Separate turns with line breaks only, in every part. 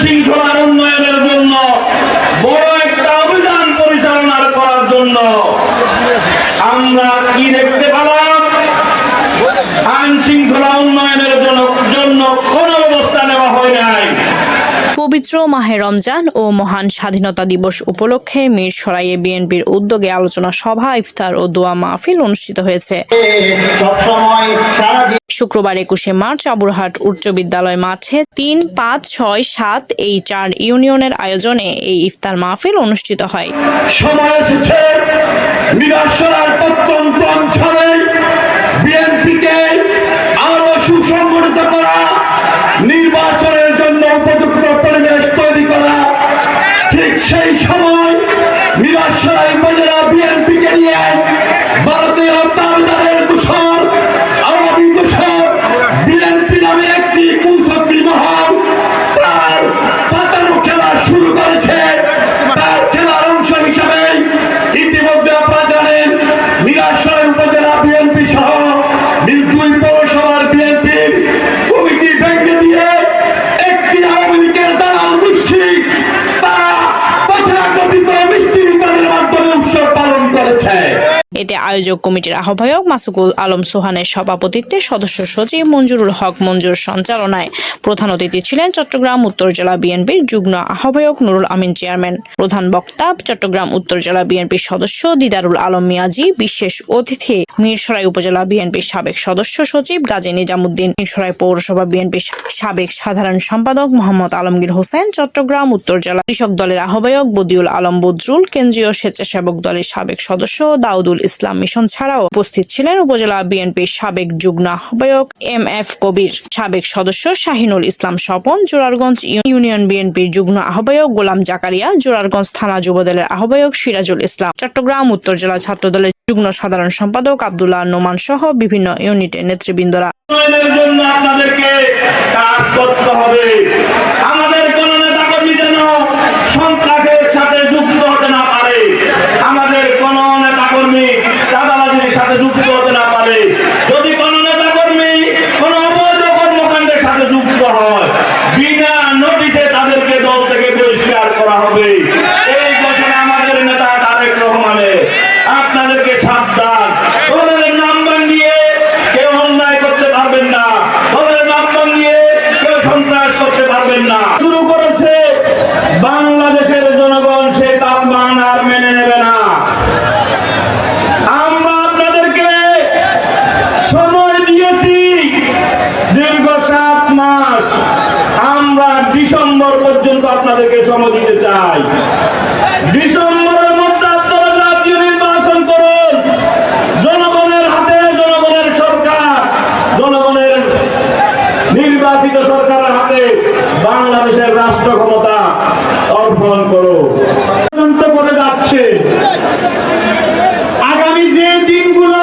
শৃঙ্খলার উন্নয়নের জন্য বড় একটা অভিযান পরিচালনা করার জন্য আমরা কি দেখতে পেলাম? আইন শৃঙ্খলা উন্নয়নের জন্য কোনো ব্যবস্থা নেওয়া হয় নাই।
পবিত্র মাহে রমজান ও মহান স্বাধীনতা দিবস উপলক্ষে মিরসরাইয়ে বিএনপির উদ্যোগে আলোচনা সভা, ইফতার ও দোয়া মাহফিল অনুষ্ঠিত হয়েছে। শুক্রবার 21শে মার্চ আবুরহাট উচ্চ বিদ্যালয় মাঠে 3, 5, 6, 7 এই 4 ইউনিয়নের আয়োজনে এই ইফতার মাহফিল অনুষ্ঠিত হয়।
সময় এসেছে মিরসরাইয়ের প্রত্যন্ত অঞ্চলে বিএনপিকে আরো সুসংগঠিত করা, নির্বাচনের জন্য উপযুক্ত পরিবেশ তৈরি করা। ঠিক সেই সময় মিরসরাই উপজেলা বিএনপিকে নিয়ে ভারতীয় তাবেদারের দোসর, আওয়ামী দোসর বিএনপি নামে একটি কুচক্রী মহল তার পাতানো খেলা শুরু করেছে। তার খেলার অংশ হিসাবে ইতিমধ্যে আপনারা জানেন মিরসরাই উপজেলা বিএনপি সহ 2 পৌরসভার বিএনপির কমিটি ভেঙে দিয়ে একটি আওয়ামী লীগের দালাল গোষ্ঠী তারা তথাকথিত মিষ্টি বিতরণের মাধ্যমে উৎসব পালন করেছে।
এতে আয়োজক কমিটির আহ্বায়ক মাসুকুল আলম সোহানের সভাপতিত্বে সদস্য সচিব মঞ্জুরুল হক মঞ্জুর সঞ্চালনায় প্রধান অতিথি ছিলেন চট্টগ্রাম উত্তর জেলা বিএনপির যুগ্ম আহ্বায়ক নুরুল আমিন চেয়ারম্যান। প্রধান বক্তা চট্টগ্রাম উত্তর জেলা বিএনপির সদস্য দিদারুল আলম মিয়াজি। বিশেষ অতিথি মিরসরাই উপজেলা বিএনপির সাবেক সদস্য সচিব গাজী নিজামুদ্দিন, মিরসরাই পৌরসভা বিএনপির সাবেক সাধারণ সম্পাদক মোহাম্মদ আলমগীর হোসেন, চট্টগ্রাম উত্তর জেলা কৃষক দলের আহ্বায়ক বদিউল আলম বদরুল, কেন্দ্রীয় স্বেচ্ছাসেবক দলের সাবেক সদস্য দাউদুল ইসলাম মিশন ছাড়াও উপস্থিত ছিলেন উপজেলা বিএনপির সাবেক যুগ্ম আহ্বায়ক MF কবির, সাবেক সদস্য শাহিনুল ইসলাম স্বপন, জোরারগঞ্জ ইউনিয়ন বিএনপির যুগ্ম আহ্বায়ক গোলাম জাকারিয়া, জোরারগঞ্জ থানা যুবদলের আহ্বায়ক সিরাজুল ইসলাম, চট্টগ্রাম উত্তর জেলা ছাত্র দলের যুগ্ম সাধারণ সম্পাদক আব্দুল্লাহ নোমান সহ বিভিন্ন ইউনিটের নেতৃবৃন্দরা।
আপনাদেরকে কাজ করতে হবে। আমাদের কোন নেতা কর্মী যেন সন্ত্রাসের সাথে যুক্ত হতে না পারে, আমাদের কোন নেতা কর্মী চাঁদাবাজির সাথে যুক্ত হতে না পারে। যদি কোন নেতা কর্মী কোন অবৈধ কর্মকাণ্ডের সাথে যুক্ত হয়, বিনা নোটিশে তাদেরকে দল থেকে বহিষ্কার করা হবে। এই ঘোষণা আমাদের নেতা তারেক রহমানের। আপনাদেরকে সাবধান, দলের নাম্বার নিয়ে কেউ অন্যায় করতে পারবেন না, দলের নাম্বার নিয়ে কেউ সন্ত্রাস করতে পারবেন না। শুরু করেছে বাংলাদেশের জনগণ সে তাপমান আর মেনে নেবে না। আমরা আপনাদেরকে সময় দিয়েছি দীর্ঘ 7 মাস। আমরা ডিসেম্বর পর্যন্ত আপনাদেরকে সময় দিতে চাই। ডিসেম্বরের মধ্যে আপনারা জাতীয় নির্বাচন করুন। জনগণের হাতে জনগণের সরকার, জনগণের নির্বাচিত সরকারের হাতে বাংলাদেশের রাষ্ট্র ক্ষমতা অর্পণ করো। করে যাচ্ছে আগামী যে দিনগুলো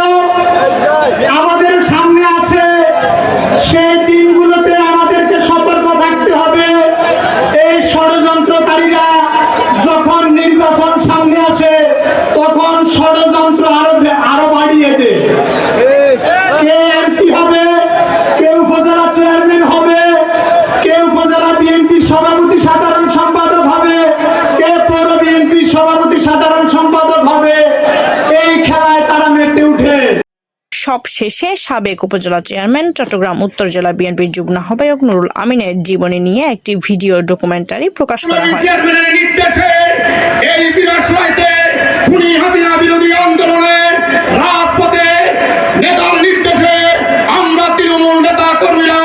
আমাদের সামনে আছে, সেই দিনগুলোতে আমাদেরকে সতর্ক থাকতে হবে। এই ষড়যন্ত্রকারীরা যখন নির্বাচন সামনে আসে তখন ষড়যন্ত্র আরো বাড়িয়ে দেয়। কে এমপি হবে, কেউ উপজেলা চেয়ারম্যান হবে, কেউ উপজেলা বিএনপি সভাপতি সাধারণ সম্পাদক হবে, কে পৌর বিএনপি সভাপতি সাধারণ সম্পাদক হবে। এই খেলায় তারা মেতে উঠে।
সব শেষে সাবেক উপজেলা চেয়ারম্যান চট্টগ্রাম উত্তর জেলা বিএনপির যুগ্ম আহ্বায়ক নুরুল আমিনের জীবনী নিয়ে একটি ভিডিও ডকুমেন্টারি প্রকাশ করা হয়।
চেয়ারম্যানের নির্দেশে এই মিরসরাইতে খুনি হাসিনা বিরোধী আন্দোলনে রাজপথে নেতার নির্দেশে আমরা তৃণমূল নেতা কর্মীরা